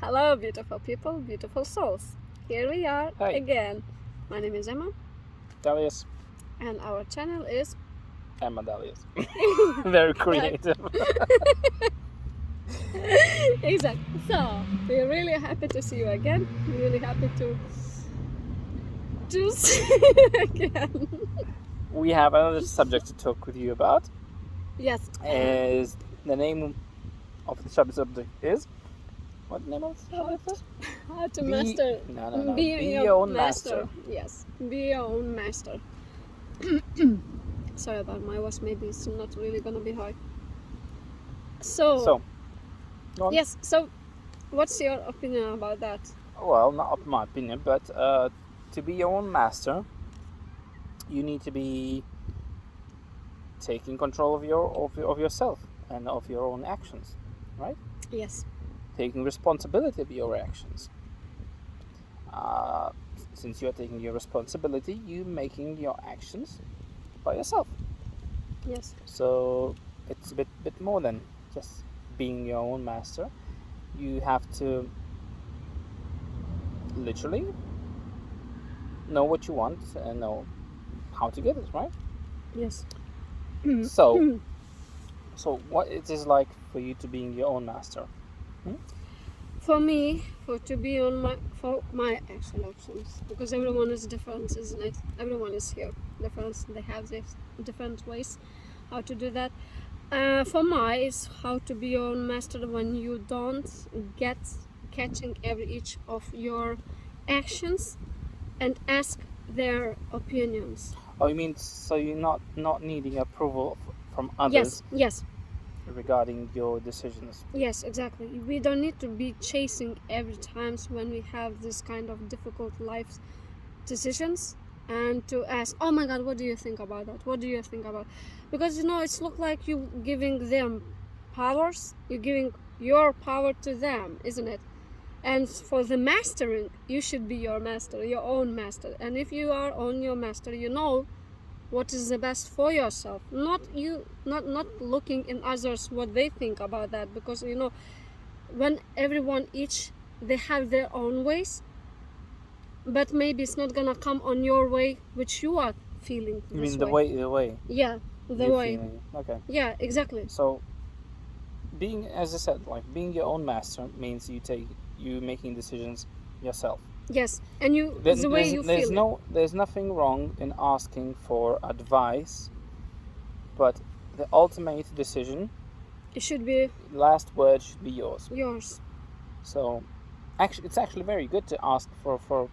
Hello, beautiful people, beautiful souls. Here we are Hi. again. My name is Emma, Dalius. and our channel is Emma Dalius. Very creative. exactly. So we're really happy to see you again. Really happy to see you again. We have another subject to talk with you about. Yes. Is the name of the subject is what name of the subject is? How to master. No. Be your own master. Yes. Be your own master. Sorry about my voice. Maybe it's not really gonna be high. So go on. yes. So, what's your opinion about that? Well, not my opinion, but to be your own master, you need to be taking control of yourself and of your own actions, right? Yes. Taking responsibility of your actions. Since you're taking your responsibility, you making your actions by yourself. Yes. So it's a bit more than just being your own master. You have to literally know what you want and know how to get it, right? Yes. So what it is like for you to being your own master? For me, to be on my actual options, because everyone is different, isn't it? Everyone is here different. They have this different ways how to do that. For my is how to be your own master when you don't get catching each of your actions and ask their opinions. Oh, you mean so you're not needing approval from others? Yes. Regarding your decisions. Yes, exactly. We don't need to be chasing every time when we have this kind of difficult life decisions and to ask, oh my god, what do you think about that? What do you think about? Because it's look like you giving them powers. You're giving your power to them, isn't it? And for the mastering, you should be your master, your own master. And if you are on your master, you know what is the best for yourself, not looking in others what they think about that, because when everyone they have their own ways, but maybe it's not gonna come on your way which you are feeling. You mean the way? Yeah, the way. Feeling. Okay. Yeah, exactly. So being, as I said, like being your own master means you making decisions yourself. Yes, and the way you feel. There's nothing wrong in asking for advice, but the ultimate decision, it should be, last word should be yours. So it's actually very good to ask for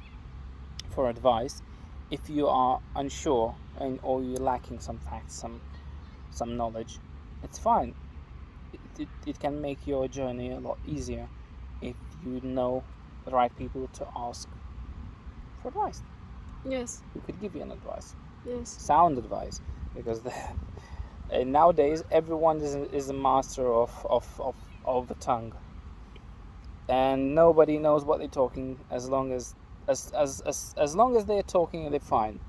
advice if you are unsure or you're lacking some facts, some knowledge. It's fine. It can make your journey a lot easier if you know the right people to ask for advice. Yes. Who could give you an advice? Yes. Sound advice, because nowadays everyone is a master of the tongue, and nobody knows what they're talking as long as they're talking and they're fine.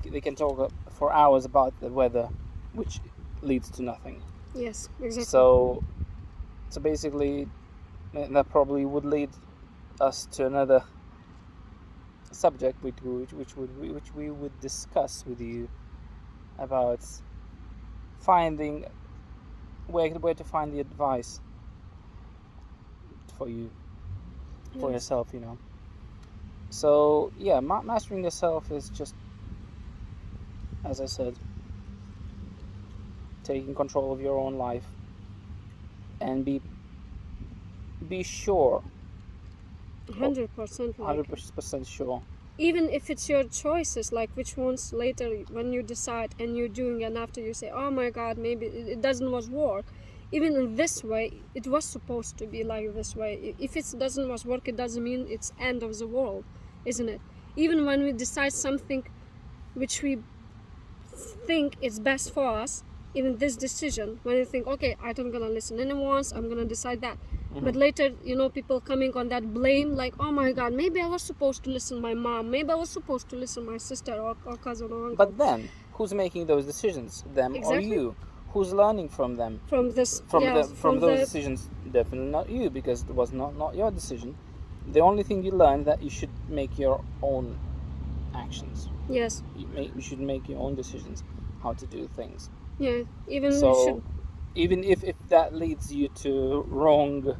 They can talk for hours about the weather, which leads to nothing. Yes, exactly. So basically, that probably would lead us to another subject, which we would discuss with you about finding where to find the advice for you, for yourself, So yeah, mastering yourself is just, as I said, taking control of your own life and be sure, 100%, 100% sure. Even if it's your choices, like which ones later when you decide and you're doing, and after you say, oh my god, maybe it doesn't work. Even in this way, it was supposed to be like this way. If it doesn't work, it doesn't mean it's end of the world, isn't it? Even when we decide something which we think is best for us, even this decision, when you think, okay, I don't gonna listen anymore, I'm gonna decide that. But later, people coming on that blame, like, oh my god, maybe I was supposed to listen to my mom, maybe I was supposed to listen to my sister or cousin or uncle. But then, who's making those decisions? Them or you? who's learning from them? From this, From those decisions? Definitely not you, because it was not your decision. The only thing you learned that you should make your own actions. Yes. You should make your own decisions how to do things. Yeah. Even even if that leads you to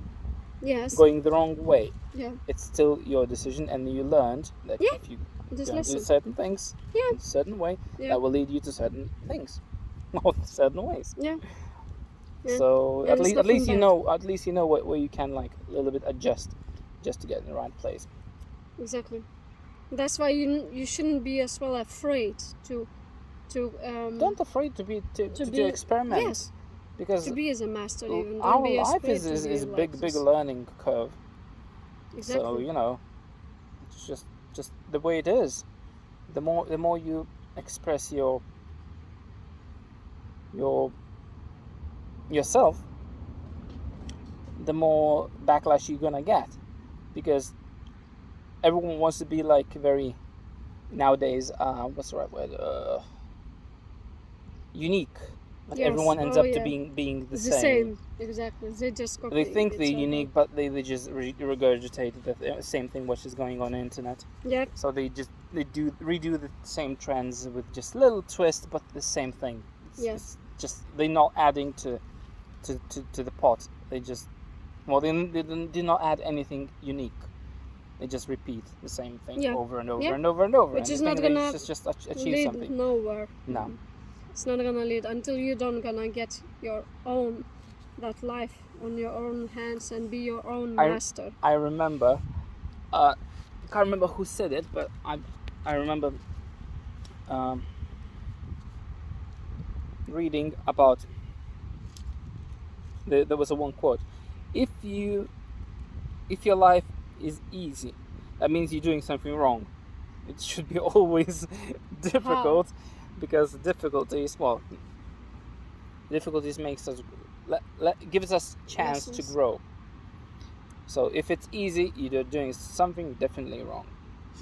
Yes. going the wrong way, yeah, it's still your decision, and you learned that Yeah. if you just don't do listen. certain things Yeah. in a certain way, Yeah. that will lead you to certain things, or certain ways. Yeah. Yeah. So And at least you know where you can like a little bit adjust, just to get in the right place. Exactly. That's why you shouldn't be as well afraid to Don't afraid to experiment. Yes. Because to be as a master, even our don't be life afraid is to be a like big this. learning curve. Exactly. So it's just the way it is. The more you express yourself, the more backlash you're gonna get, because everyone wants to be like very nowadays. What's the right word? Unique. Like Yes. everyone ends up yeah. to being the same. Exactly. They just copy. They think they're unique, but they just regurgitate the same thing which is going on the internet. Yeah. So they redo the same trends with just little twist, but the same thing. It's just they're not adding to the pot. They just they did not add anything unique. They just repeat the same thing over and over and over and over. Which and is not gonna just achieve lead something. nowhere. No. It's not gonna lead until you don't gonna get your own that life on your own hands and be your own master. I remember. I can't remember who said it, but I remember reading about. There was a one quote: if your life is easy, that means you're doing something wrong. It should be always difficult, because difficulties makes us gives us chance to grow. So if it's easy, you're doing something definitely wrong.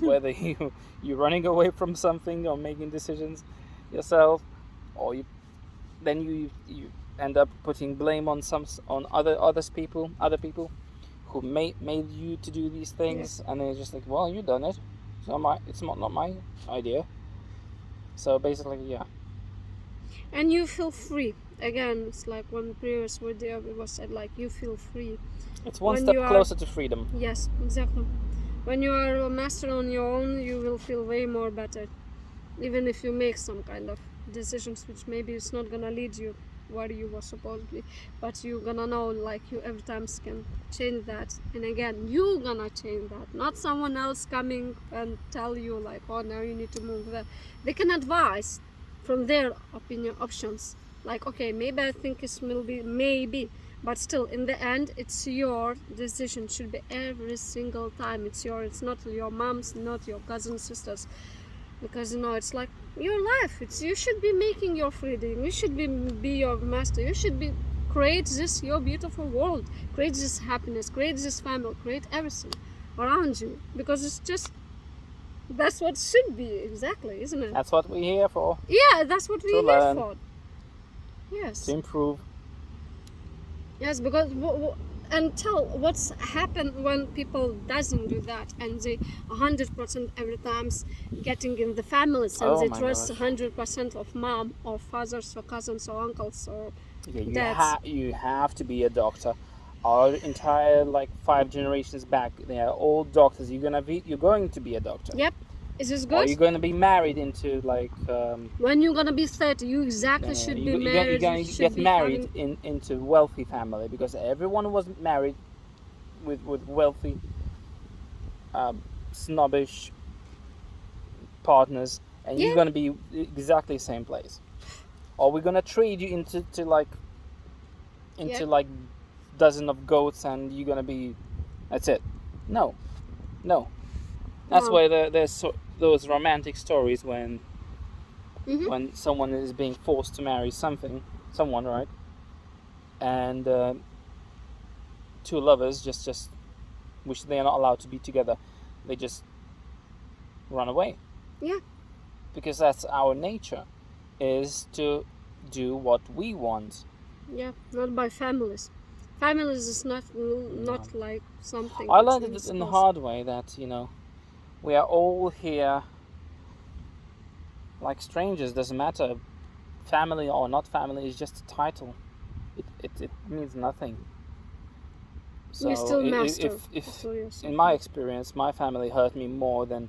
Whether you're running away from something or making decisions yourself, or you end up putting blame on other people who made you to do these things, and they're just like, well, you done it. It's not my idea. So basically, yeah. And you feel free. Again, it's like one previous video was said, like, you feel free. It's one step closer to freedom. Yes, exactly. When you are a master on your own, you will feel way more better. Even if you make some kind of decisions which maybe it's not gonna lead you where you were supposed to be, but you're gonna know, like, you every time can change that. And again, you gonna change that, not someone else coming and tell you like, oh, now you need to move there. They can advise from their options, like, okay, maybe I think it's maybe, but still in the end it's your decision. Should be every single time it's yours. It's not your mom's, not your cousins, sisters, because it's like your life. You should be making your freedom. You should be your master. You should be create this your beautiful world, create this happiness, create this family, create everything around you, because it's just that's what should be, exactly, isn't it? That's what we're here for. Yeah, that's what we're here for. Yes. To improve. Yes, because until what's happened when people doesn't do that, and they 100% every time getting in the families, and they trust 100% of mom or fathers or cousins or uncles or dads. You have to be a doctor. Our entire 5 generations back, they are all doctors. You're going to be a doctor. Yep. Is this good? Or you're going to be married into when you're gonna be 30, you exactly should be married. You're going to get married into wealthy family, because everyone was married with wealthy, snobbish partners, and you're going to be exactly the same place. Or we're going to trade you into dozen of goats, and you're going to be, that's it. No. That's why there's those romantic stories when someone is being forced to marry someone, right? And two lovers just which they are not allowed to be together. They just run away. Yeah. Because that's our nature, is to do what we want. Yeah, not by families. Families is not like something. I which learned we it in the discuss. hard way that, we are all here like strangers. Doesn't matter, family or not family, is just a title. It means nothing. So You still master. if in my experience, my family hurt me more than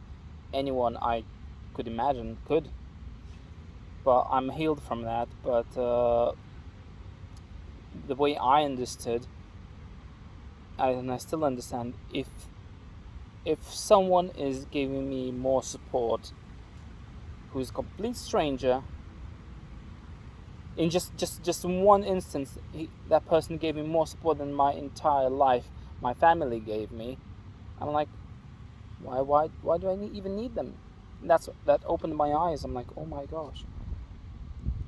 anyone I could imagine could. But I'm healed from that. But the way I understood, and I still understand, if someone is giving me more support, who's a complete stranger, in just in one instance, that person gave me more support than my entire life, my family gave me. I'm like, why do I even need them? That opened my eyes. I'm like, oh my gosh,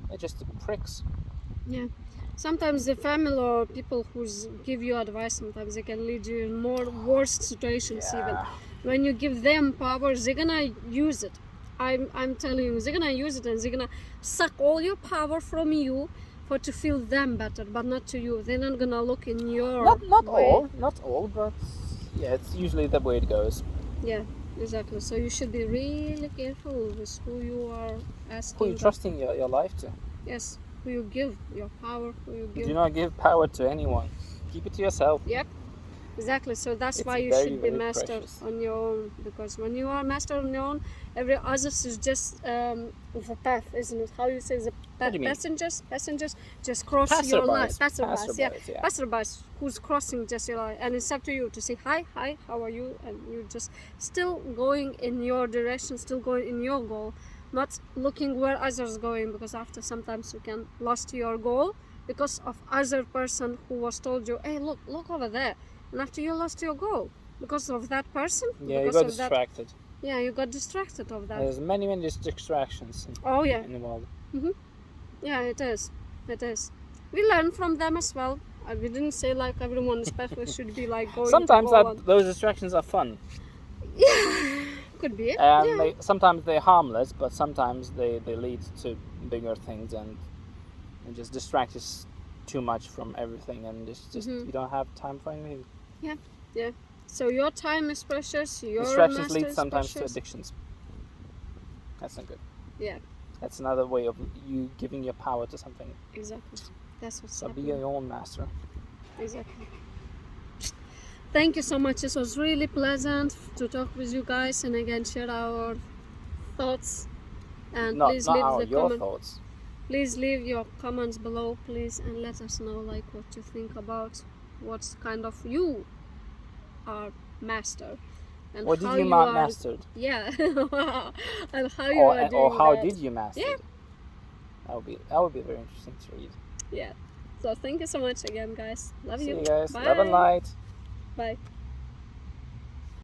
they're just pricks. Yeah. Sometimes the family or people who give you advice, sometimes they can lead you in more worse situations. Even when you give them power, they're gonna use it. I'm telling you, they're gonna use it, and they're gonna suck all your power from you for to feel them better, but not to you. They're not gonna look in your not way. not all, but yeah, it's usually the way it goes. Yeah, exactly. So you should be really careful with who you are asking. Who you trusting your life to? Yes, who you give your power, who you give. Do not give power to anyone. Keep it to yourself. Yep, exactly. So that's It's why you very, should be very master precious. on your own, because when you are master on your own, every others is just the path, isn't it? How you say the What do you mean? passengers just cross your line. Passerbys, Yeah, yeah. passerbys who's crossing just your line, and it's up to you to say hi, how are you, and you just still going in your direction, still going in your goal, not looking where others going, because after sometimes you can lost your goal because of other person who was told you, hey, look over there, and after you lost your goal because of that person. Yeah, you got distracted. Yeah, you got distracted of that. There's many distractions in the world. Yeah, it is. We learn from them as well. We didn't say like everyone especially should be like going Sometimes to go those distractions are fun. Yeah, could be. And sometimes they're harmless, but sometimes they lead to bigger things and just distract us too much from everything, and just you don't have time for anything. Yeah. So your time is precious. Your distractions lead is sometimes precious. to addictions. That's not good. Yeah. That's another way of you giving your power to something. Exactly. That's what's So happening. be your own master. Exactly. Thank you so much. It was really pleasant to talk with you guys and again share our thoughts. And please leave your thoughts. Please leave your comments below, please, and let us know like what you think about what kind of you are master. And what how did you mastered? Yeah. And how you are doing or how that. did you master? Yeah. That would be very interesting to read. Yeah. So thank you so much again, guys. Love you. See you guys. Bye. Love and light. Bye.